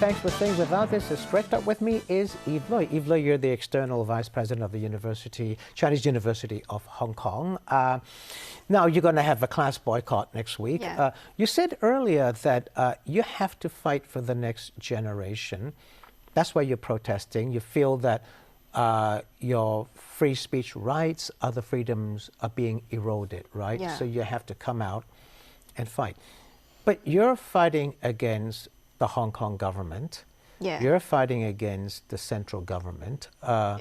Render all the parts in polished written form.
thanks for staying with us. This is Straight Up With Me is Eve Loy. Eve Loy, you're the external vice president of the Chinese University of Hong Kong. Now, you're going to have a class boycott next week. Yeah. You said earlier that you have to fight for the next generation. That's why you're protesting. You feel that your free speech rights, other freedoms are being eroded, right? Yeah. So you have to come out and fight. But you're fighting against the Hong Kong government. Yeah. You're fighting against the central government. Yeah.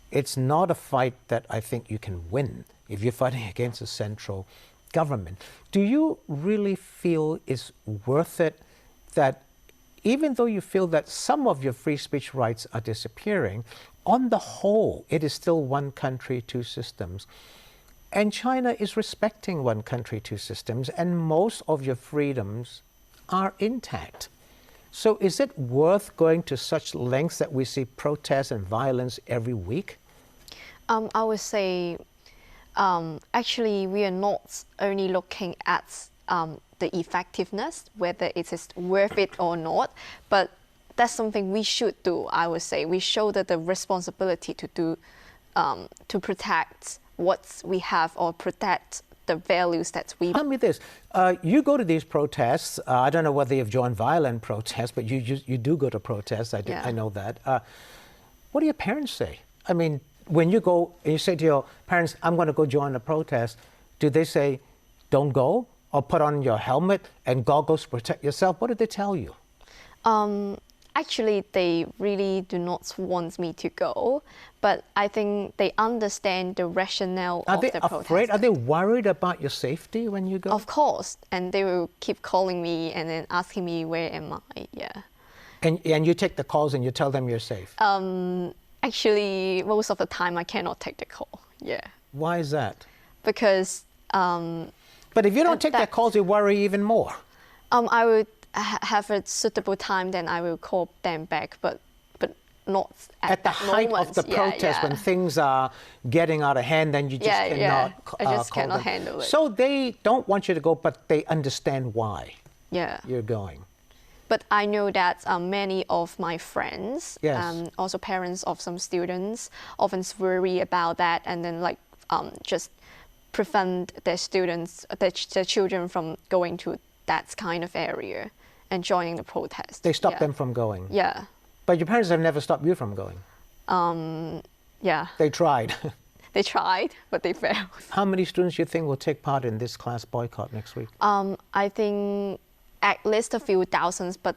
It's not a fight that I think you can win if you're fighting against the central government. Do you really feel it's worth it that even though you feel that some of your free speech rights are disappearing, on the whole, it is still one country, two systems? And China is respecting one country, two systems, and most of your freedoms are intact. So is it worth going to such lengths that we see protests and violence every week? I would say, actually, we are not only looking at the effectiveness, whether it is worth it or not, but that's something we should do, I would say. We shoulder the responsibility to do, to protect what we have or protect the values that we... Tell me this, you go to these protests, I don't know whether you've joined violent protests, but you do go to protests, I know that. What do your parents say? I mean, when you go and you say to your parents, I'm going to go join a protest, do they say, don't go, or put on your helmet and goggles to protect yourself? What do they tell you? Actually, they really do not want me to go, but I think they understand the rationale of the protest. Are they afraid? Are they worried about your safety when you go? Of course, and they will keep calling me and then asking me where am I, yeah. And you take the calls and you tell them you're safe? Actually, most of the time I cannot take the call, yeah. Why is that? Because... but if you don't take their calls, you worry even more. I would have a suitable time, then I will call them back, but not at the height moment. Of the protest, when things are getting out of hand, then you just cannot I just cannot handle it. So they don't want you to go, but they understand why you're going. But I know that many of my friends, yes. Also parents of some students, often worry about that and then like just prevent their students, their children from going to that kind of area and joining the protest. They stop them from going? Yeah. But your parents have never stopped you from going? Yeah. They tried? They tried, but they failed. How many students do you think will take part in this class boycott next week? I think at least a few thousands, but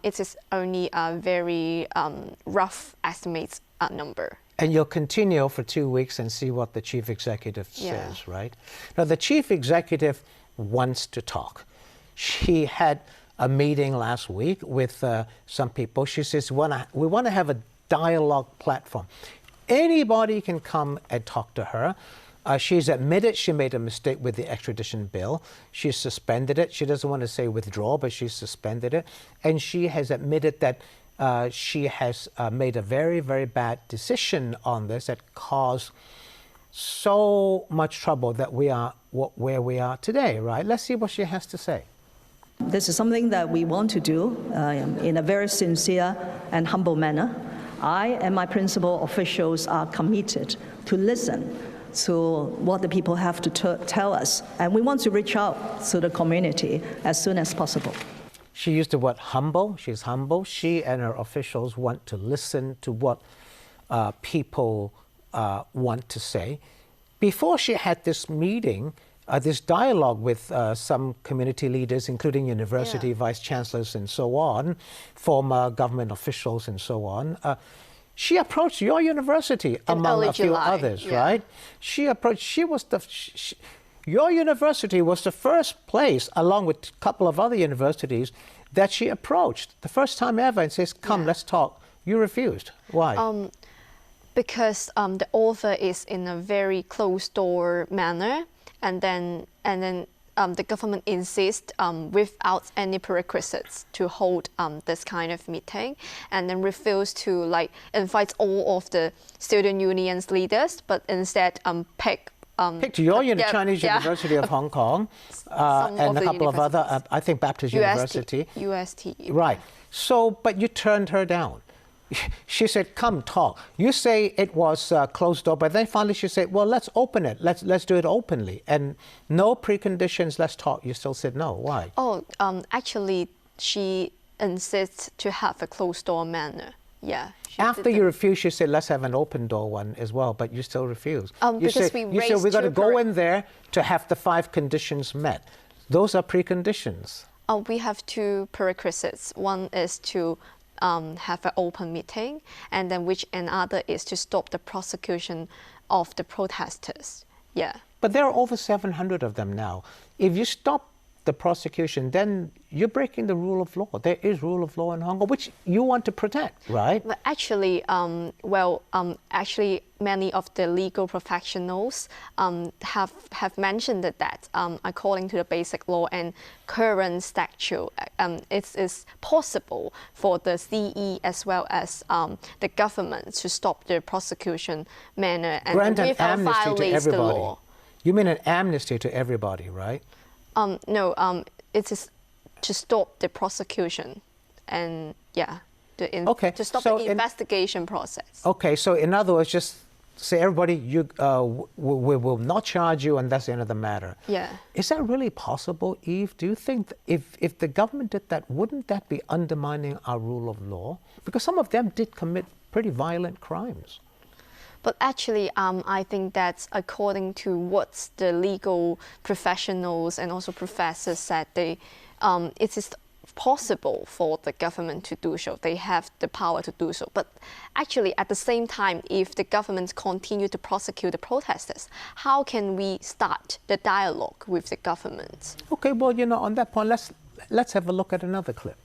it is only a very rough estimate number. And you'll continue for 2 weeks and see what the chief executive says, right? Now, the chief executive wants to talk. She had a meeting last week with some people. She says, we want to have a dialogue platform. Anybody can come and talk to her. She's admitted she made a mistake with the extradition bill. She suspended it. She doesn't want to say withdraw, but she suspended it. And she has admitted that she has made a very, very bad decision on this that caused so much trouble that we are where we are today, right? Let's see what she has to say. This is something that we want to do in a very sincere and humble manner. I and my principal officials are committed to listen to what the people have to tell us, and we want to reach out to the community as soon as possible. She used the word humble. She's humble. She and her officials want to listen to what people want to say. Before she had this meeting, this dialogue with some community leaders, including university vice chancellors and so on, former government officials and so on, she approached your university among a few others, right? She approached, your university was the first place, along with a couple of other universities, that she approached the first time ever and says, come, let's talk. You refused. Why? Because the author is in a very closed-door manner, and then the government insists without any prerequisites to hold this kind of meeting, and then refuse to like invite all of the student unions leaders, but instead pick Picked your Chinese University of Hong Kong and a couple of other, I think Baptist University. UST. Right. So, but you turned her down. She said, come talk. You say it was closed door, but then finally she said, well, let's open it. Let's do it openly. And no preconditions, let's talk. You still said no. Why? Oh, actually, she insists to have a closed door manner. Yeah. After you refused, she said, let's have an open door one as well, but you still refused. You said we got to go in there to have the 5 conditions met. Those are preconditions. We have 2 prerequisites. One is to have an open meeting, and then another is to stop the prosecution of the protesters. Yeah. But there are over 700 of them now. If you stop the prosecution, then you're breaking the rule of law. There is rule of law in Hong Kong, which you want to protect, right? But actually, actually, many of the legal professionals have mentioned that according to the basic law and current statute, it is possible for the CE as well as the government to stop the prosecution manner and grant an amnesty to everybody. The law. You mean an amnesty to everybody, right? No, it is to stop the prosecution and to stop the investigation process. Okay, so in other words, just say everybody, we will not charge you, and that's the end of the matter. Yeah. Is that really possible, Eve? Do you think if the government did that, wouldn't that be undermining our rule of law? Because some of them did commit pretty violent crimes. But actually, I think that according to what the legal professionals and also professors said, it is possible for the government to do so. They have the power to do so. But actually, at the same time, if the government continue to prosecute the protesters, how can we start the dialogue with the government? Okay, well, on that point, let's have a look at another clip.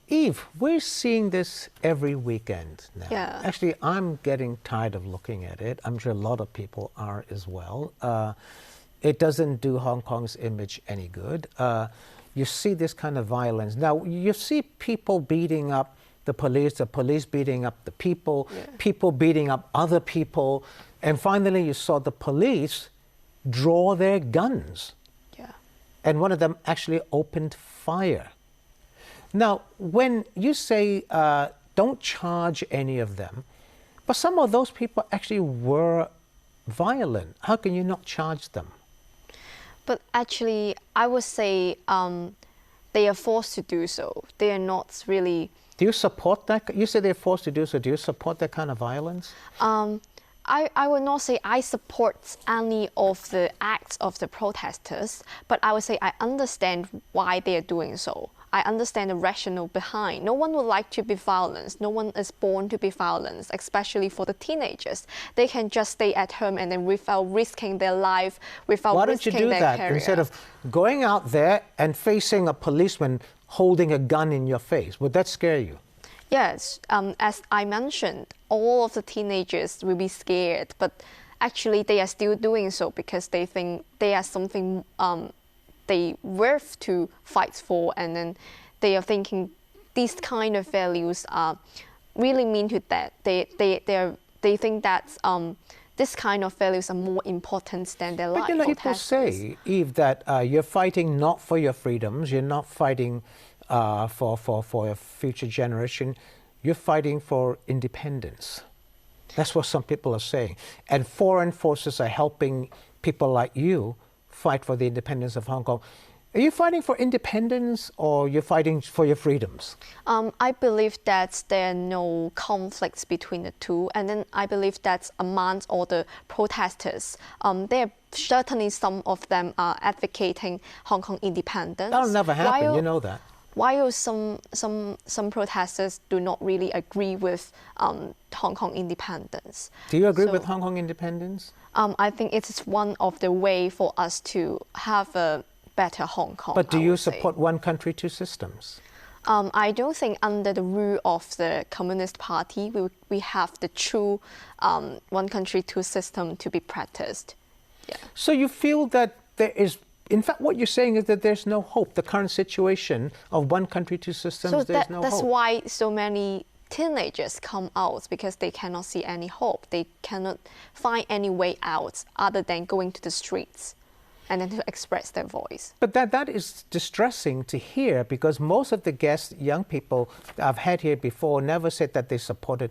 Eve, we're seeing this every weekend now. Yeah. Actually, I'm getting tired of looking at it. I'm sure a lot of people are as well. It doesn't do Hong Kong's image any good. You see this kind of violence. Now, you see people beating up the police beating up the people, people beating up other people, and finally you saw the police draw their guns. Yeah. And one of them actually opened fire. Now, when you say don't charge any of them, but some of those people actually were violent, how can you not charge them? But actually, I would say they are forced to do so. They are not really... Do you support that? You say they're forced to do so. Do you support that kind of violence? I would not say I support any of the acts of the protesters, but I would say I understand why they are doing so. I understand the rationale behind. No one would like to be violent. No one is born to be violent, especially for the teenagers. They can just stay at home and then without risking their life, without risking their career. Why don't you do that instead of going out there and facing a policeman holding a gun in your face? Would that scare you? Yes, as I mentioned, all of the teenagers will be scared, but actually they are still doing so because they think they are something they worth to fight for, and then they are thinking these kind of values really mean to that. They think that this kind of values are more important than their life. But people say, Eve, that you're fighting not for your freedoms, you're not fighting for a future generation, you're fighting for independence. That's what some people are saying. And foreign forces are helping people like you fight for the independence of Hong Kong. Are you fighting for independence or you're fighting for your freedoms? I believe that there are no conflicts between the two. And then I believe that among all the protesters, there are certainly some of them are advocating Hong Kong independence. That'll never happen, you know that. while some protesters do not really agree with Hong Kong independence. Do you agree with Hong Kong independence? I think it is one of the way for us to have a better Hong Kong. But do you support one country, two systems? I don't think under the rule of the Communist Party we have the true one country, two system to be practiced. Yeah. So you feel that there is, in fact, what you're saying is that there's no hope. The current situation of one country, two systems, there's no hope. That's why so many teenagers come out, because they cannot see any hope. They cannot find any way out other than going to the streets and then to express their voice. But that is distressing to hear, because most of the guests, young people I've had here before, never said that they supported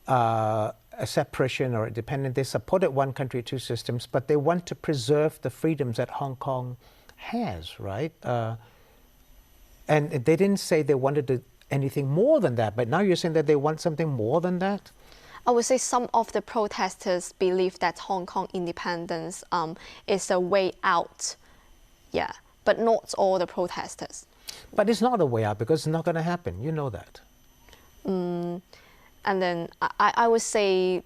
a separation or independence. They supported one country, two systems, but they want to preserve the freedoms that Hong Kong has, right? And they didn't say they wanted anything more than that, but now you're saying that they want something more than that? I would say some of the protesters believe that Hong Kong independence is a way out, yeah, but not all the protesters. But it's not a way out, because it's not going to happen. You know that. And then I would say,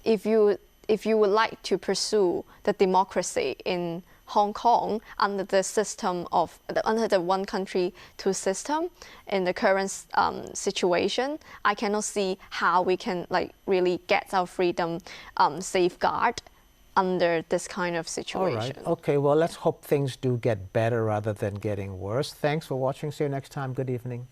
if you would like to pursue the democracy in Hong Kong under the system of under the one country, two system in the current situation, I cannot see how we can really get our freedom safeguard under this kind of situation. All right. Okay. Well, let's hope things do get better rather than getting worse. Thanks for watching. See you next time. Good evening.